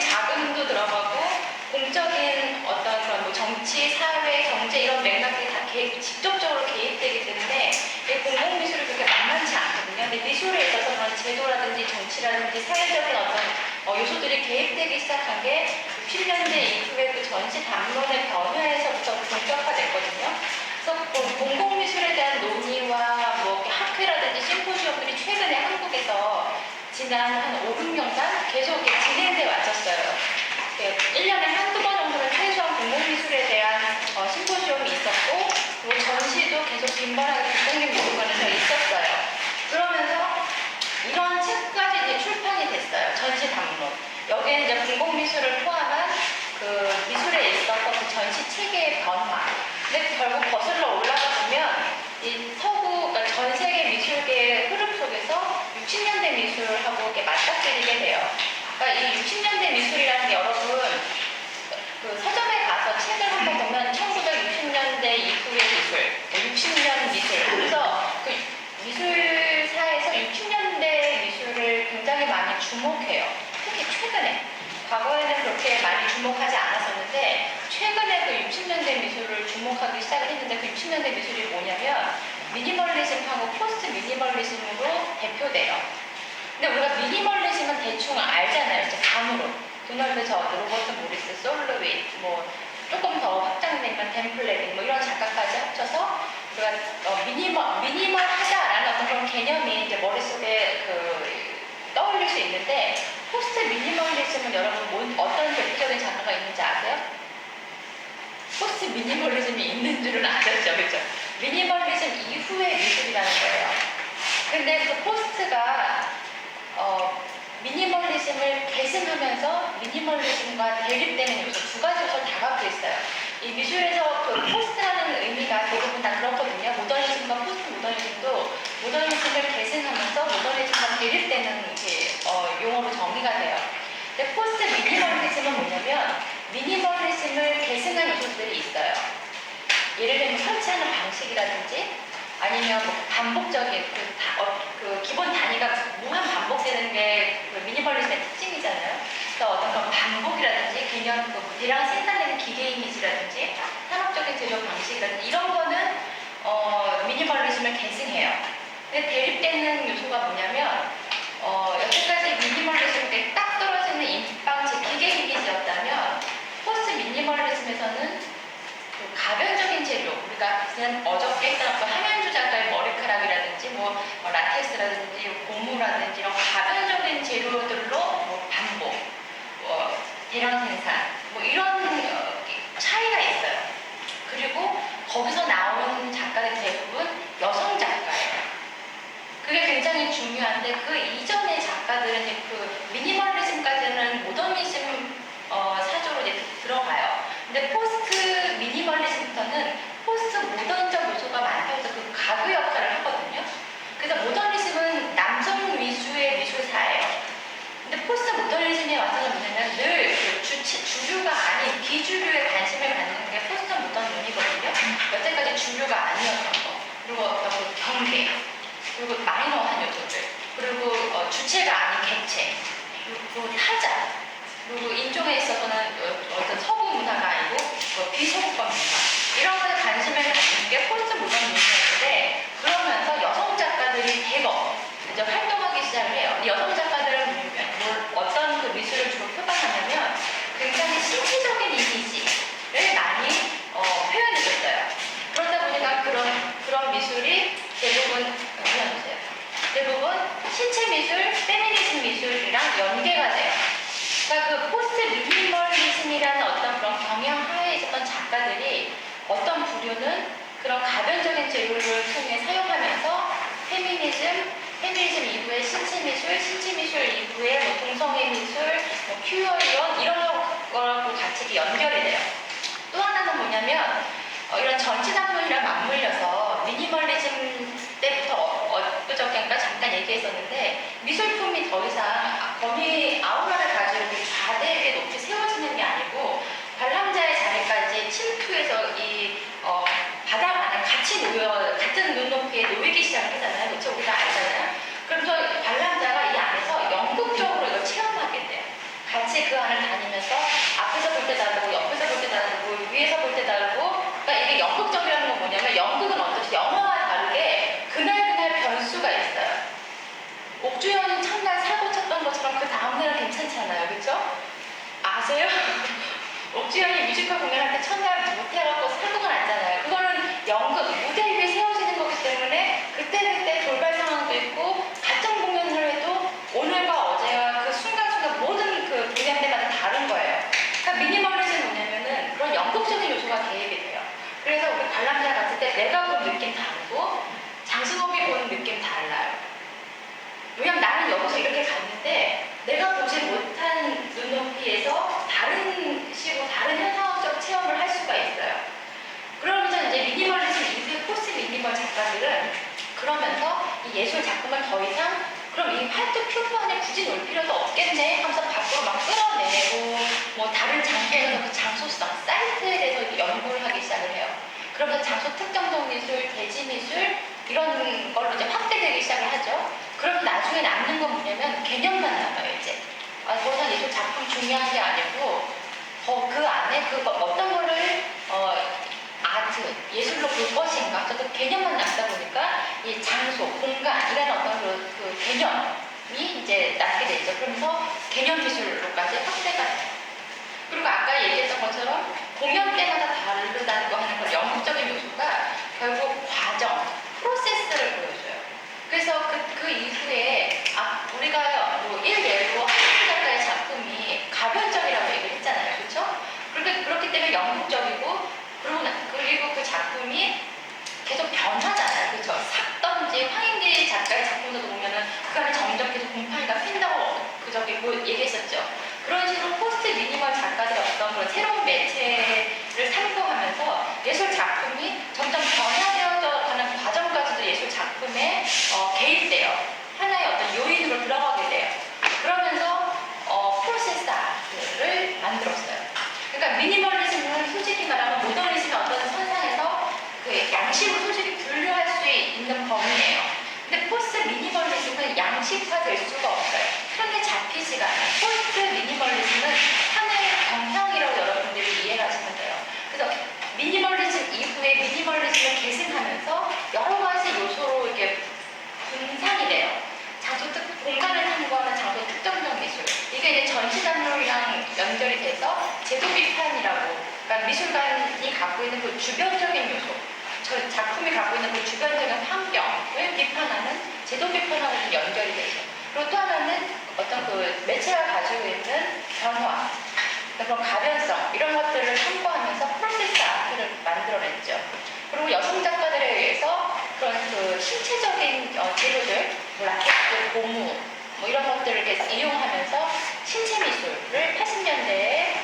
공적인 자금도 들어가고 공적인 어떤 그런 뭐 정치, 사회, 경제 이런 맥락이 다 직접적으로 개입되기 때문에 이 공공미술이 그렇게 만만치 않거든요. 근데 미술에 있어서 그런 제도라든지 정치라든지 사회적인 어떤 요소들이 개입되기 시작한 게 60년대 이후에 그 전시 담론의 변화에서부터 본격화됐거든요. 그래서 공공미술에 대한 논의와 뭐 학회라든지 심포지엄들이 최근에 한국에서 지난 한 5, 6년간 계속 진행돼 왔었어요. 1년에 한두 번 정도는 최소한 공공미술에 대한 심포지엄이 있었고 뭐 전시도 계속 빈번하게 국공립미술관에서 있었어요. 그러면서 이런 책까지 이제 출판이 됐어요. 전시 담론. 여기에는 이제 공공미술을 포함한 그 미술에 있었던 그 전시 체계의 변화. 근데 결국 거슬러 올라가 보면 이 서구, 그러니까 전 세계 미술계의 흐름 속에서 60년대 미술하고 이렇게 맞닥뜨리게 돼요. 그러니까 이 60년대 미술이라는 게 여러분 그 서점에 가서 책을 한번 보면 1960년대 이후의 미술, 60년 미술 그래서 그 미술사에서 60년대 미술을 굉장히 많이 주목해요. 특히 최근에. 과거에는 그렇게 많이 주목하지 않았었는데 최근에 그 60년대 미술을 주목하기 시작을 했는데 그 60년대 미술이 뭐냐면 미니멀리즘하고 포스트 미니멀리즘으로 대표돼요. 근데 우리가 미니멀리즘은 대충 알잖아요. 이제 감으로. 도널드 저드, 로버트 모리스, 솔로윗, 뭐 조금 더 확장되면 템플레링 뭐 이런 작가까지 합쳐서 우리가 미니멀하다라는 어떤 그런 개념이 이제 머릿속에 떠올릴 수 있는데 포스트 미니멀리즘은 여러분 어떤 대표적인 작가가 있는지 아세요? 포스트 미니멀리즘이 있는 줄은 아셨죠, 그죠? 미니멀리즘 이후의 미술이라는 거예요. 근데 그 포스트가 미니멀리즘을 계승하면서 미니멀리즘과 대립되는 요소 두 가지 요소를 다 갖고 있어요. 이 미술에서 그 포스트라는 의미가 대부분 다 그렇거든요. 모더니즘과 포스트 모더니즘도 모더니즘을 계승하면서 모더니즘과 대립되는 용어로 정의가 돼요. 근데 포스트 미니멀리즘은 뭐냐면 미니멀리즘을 계승한 요소들이 있어요. 예를 들면 설치하는 방식이라든지 아니면 뭐 반복적인 그 기본 단위가 무한 반복되는 게 그 미니멀리즘의 특징이잖아요. 그래서 어떤 그런 반복이라든지 개념, 대량 생산되는 기계 이미지라든지 산업적인 제조 방식이라든지 이런 거는 미니멀리즘을 계승해요. 근데 대립되는 요소가 뭐냐면 여태까지 미니멀리즘에 딱 떨어지는 임박체 기계 이미지였다면 포스트 미니멀리즘에서는 가변적인 재료, 우리가 그냥 어저께 했던 함현주 작가의 머리카락이라든지 라텍스라든지 고무라든지 이런 가변적인 재료들로 반복, 대량 생산 이런 차이가 있어요. 그리고 거기서 나오는 작가들 대부분 여성 작가예요. 그게 굉장히 중요한데 그 이전의 작가들은 이제 그 미니멀리즘까지는 모더니즘 사조로 이제 들어가요. 근데 포스트 미니멀리즘부터는 포스트 모던적 요소가 많다고 해서 그 가구 역할을 하거든요. 그래서 모더니즘은 남성 위주의 미술사예요. 근데 포스트 모더니즘에 와서는 뭐냐면 늘 주류가 아닌 비주류에 관심을 갖는 게 포스트 모더니즘이거든요. 여태까지 주류가 아니었던 거. 그리고 어떤 경계. 그리고 마이너한 요소들. 그리고 주체가 아닌 객체. 그리고 타자. 그리고 인종에 있어서는 어떤 서구 문화가 아니고 비서구권 문화 이런 거에 관심을 갖는 게 포스트 모더니즘이었는데 그러면서 여성 작가들이 대거 이제 활동하기 시작을 해요. 여성 작가들은 어떤 그 미술을 주로 표방하냐면 굉장히 신체적인 이미지를 많이 표현해줬어요. 그러다 보니까 그런 미술이 대부분 신체 미술, 페미니즘 미술이랑 연계가 돼요. 그러니까 그 포스트 미니멀리즘이라는 어떤 그런 경향 하에 있었던 작가들이 어떤 부류는 그런 가변적인 재료를 통해 사용하면서 페미니즘 이후에 신체 미술 이후에 동성애 미술, 큐어이언 이런 거하고 같이 연결이 돼요. 또 하나는 뭐냐면 이런 전시 담론이랑 맞물려서 미니멀리즘 때부터 엊그저께인가 잠깐 얘기했었는데 미술품이 더 이상 범위 아우라를 가지고 좌대에 높이 세워지는 게 아니고 관람자의 자리까지 침투해서 이 바닥 안에 같이 같은 눈높이에 놓이기 시작을 하잖아요. 그렇죠? 우리가 알잖아요. 그래서 관람자가 이 안에서 연극적으로 이걸 체험하게 돼요. 같이 그 안을 다니면서 앞에서 볼 때 다르고 옆에서 볼 때 다르고 위에서 볼 때 다르고 그러니까 이게 연극적이라는 건 뭐냐면 연극은 어떻게 영화와 다르게 그날 변수가 있어요. 옥주현이 첫날 사고 쳤던 것처럼 그 다음날은 괜찮잖아요. 그렇죠? 아세요? 옥주현이 뮤지컬 공연할 때 첫날 못해갖고 사고가 났잖아요. 그거는 연극, 무대 위에 세워지는 거기 때문에 그때 돌발 상황도 있고 같은 공연을 해도 오늘과 어제와 그 순간순간 모든 그 분야대마다 다른 거예요. 그러니까 미니멀리즘은 뭐냐면은 그런 연극적인 요소가 개입이 돼요. 그래서 우리 관람자 갔을 때 내가 본 느낌 다르고 장승욱이 보는 느낌 달라요. 왜냐면 나는 여기서 이렇게 갔는데 내가 보지 못한 눈높이에서 다른 식으로 다른 현상학적 체험을 할 수가 있어요. 그러면서 이제 미니멀리즘 이후의 포스트 미니멀 작가들은 그러면서 이 예술 작품을 더 이상 그럼 이 화이트 큐브 안에 굳이 놓을 필요도 없겠네 하면서 밖으로 막 끌어내고 뭐 다른 장소에서 그 장소성, 사이트에 대해서 연구를 하기 시작을 해요. 그러면서 장소 특정적 미술, 대지 미술 이런 걸로 이제 확대되기 시작을 하죠. 그럼 나중에 남는 건 뭐냐면 개념만 남아요, 이제. 더 이상 예술 작품 중요한 게 아니고, 그 안에 어떤 거를, 아트, 예술로 볼 것인가. 그 개념만 남다 보니까 이 장소, 공간, 이런 어떤 그 개념이 이제 남게 되죠. 그러면서 개념 미술로까지 확대가 돼요. 그리고 아까 얘기했던 것처럼 공연 때마다 다르다고 하는 건 영국적인 요소가 결국 과정, 프로세스를 보여줘요. 그래서 그 이후에 우리가 뭐 일례로 한국 작가의 작품이 가변적이라고 얘기를 했잖아요. 그렇죠? 그렇기 때문에 영국적이고 그리고 그 작품이 계속 변하잖아요. 그렇죠? 삭던지 황인기 작가의 작품도 보면은 그 안에 점점 계속 곰팡이가 핀다고 그저께 뭐 얘기했었죠. 그런 식으로 포스트 미니멀 작가들의 어떤 그런 새로운 매체를 탐구하면서 예술 작품이 점점 변화되어져 가는 과정까지도 예술 작품에 개입돼요. 하나의 어떤 요인으로 들어가게 돼요. 그러면서 프로세스 아트를 만들었어요. 그러니까 미니멀리즘은 솔직히 말하면 모더니즘의 어떤 선상에서 그 양식으로 솔직히 분류할 수 있는 범위예요. 근데 포스트 미니멀리즘은 양식화될 수가 없어요. 손에 잡히지가 않아요. 포스트 미니멀리즘은 하나의 경향이라고 여러분들이 이해를 하시면 돼요. 그래서 미니멀리즘 이후에 미니멀리즘을 계승하면서 여러 가지 요소로 이렇게 분산이 돼요. 공간을 탐구하는 장소 특정적 미술. 이게 이제 전시장로랑 연결이 돼서 제도 비판이라고, 그러니까 미술관이 갖고 있는 그 주변적인 요소, 저 작품이 갖고 있는 그 주변적인 환경을 비판하는 제도 비판하고 연결이 되죠. 그리고 또 하나는 어떤 그 매체가 가지고 있는 변화, 그런 가변성 이런 것들을 탐구하면서 프로세스 아트를 만들어냈죠. 그리고 여성 작가들에 의해서 그런 그 신체적인 재료들, 뭐 라켓, 고무 뭐 이런 것들을 이렇게 이용하면서 신체 미술을 80년대에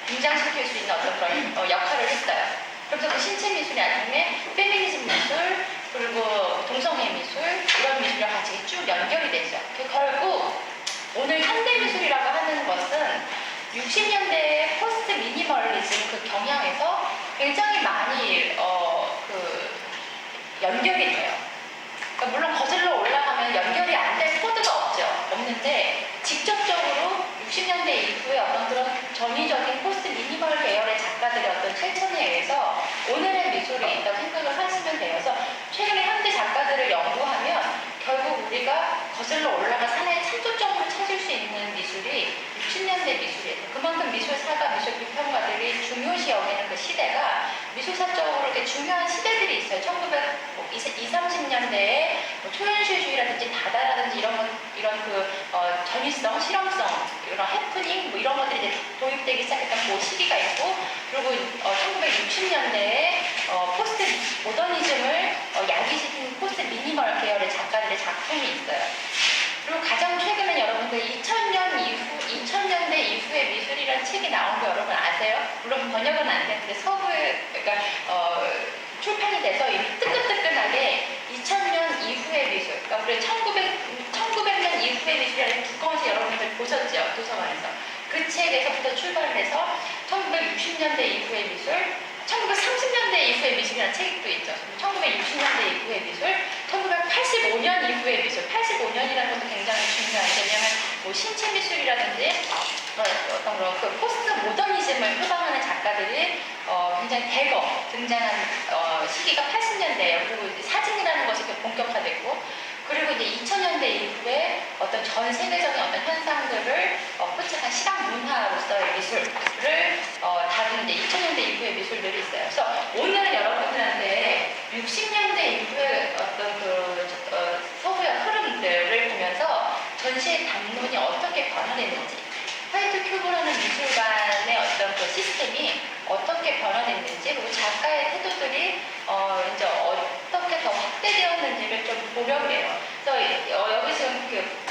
등장시킬 수 있는 어떤 그런 역할을 했어요. 그래서 그 신체 미술이 나중에 페미니즘 미술 그리고 동성애 미술 이런 미술이랑 같이 쭉 연결이 되죠. 결국 오늘 현대 미술이라고 하는 것은 60년대의 포스트 미니멀리즘 그 경향에서 굉장히 많이 연결이 돼요. 그러니까 물론 거슬러 올라가면 연결이 안 될 코드가 없는데 직접적으로 60년대 이후에 어떤 그런 전위적인 포스트 미니멀 계열의 작가들의 어떤 실천에 의해서 오늘의 미술이 있다고 생각을 하시면 돼요. 그래서 최근에 현대 작가들을 연구하면 결국 우리가 거슬러 올라가 하나의 참조점을 찾을 수 있는 미술이 60년대 미술이에요. 그만큼 미술사가, 미술비평가들이 중요시 여기는 그 시대가 미술사적으로 이렇게 중요한 시대들이 있어요. 1920, 30년대에 뭐 초현실주의라든지 다다라든지 이런 전위성, 실험성, 이런 해프닝 뭐 이런 것들이 이제 도입되기 시작했던 그 시기가 있고, 그리고 1960년대에 포스트 모더니즘을 야기시킨 포스트 미니멀 계열의 작가들의 작품이 있어요. 그리고 가장 최근에 여러분들 2000년대 이후의 미술이라는 책이 나온 거 여러분 아세요? 물론 번역은 안 됐는데 그러니까 출판이 돼서 이미 뜨끈뜨끈하게 2000년 이후의 미술, 그러니까 우리 1900년 이후의 미술이라는 두꺼운 책 여러분들 보셨죠? 도서관에서. 그 책에서부터 출발을 해서 1960년대 이후의 미술, 1930년대 이후의 미술이라는 책도 있죠. 1960년대 이후의 미술, 1985년 이후의 미술. 85년이라는 것도 굉장히 중요한데, 왜냐하면 뭐 신체 미술이라든지 굉장히 대거 등장한 시기가 80년대예요. 그리고 이제 사진이라는 것이 본격화됐고, 그리고 이제 2000년대 이후에 어떤 전 세계적인 어떤 현상들을 포착한 시각 문화로서의 미술을 다룬 이제 2000년대 이후의 미술들이 있어요. 그래서 오늘 여러분들한테 60년대 이후의 어떤 서구의 흐름들을 보면서 전시의 담론이 어떻게 변화됐는지, 화이트 큐브라는 미술관의 어떤 그 시스템이 어떻게 변화됐는지, 그리고 작가의 태도들이 이제 어떻게 더 확대되었는지를 좀 보려고 해요. 그래서 여기 지금 그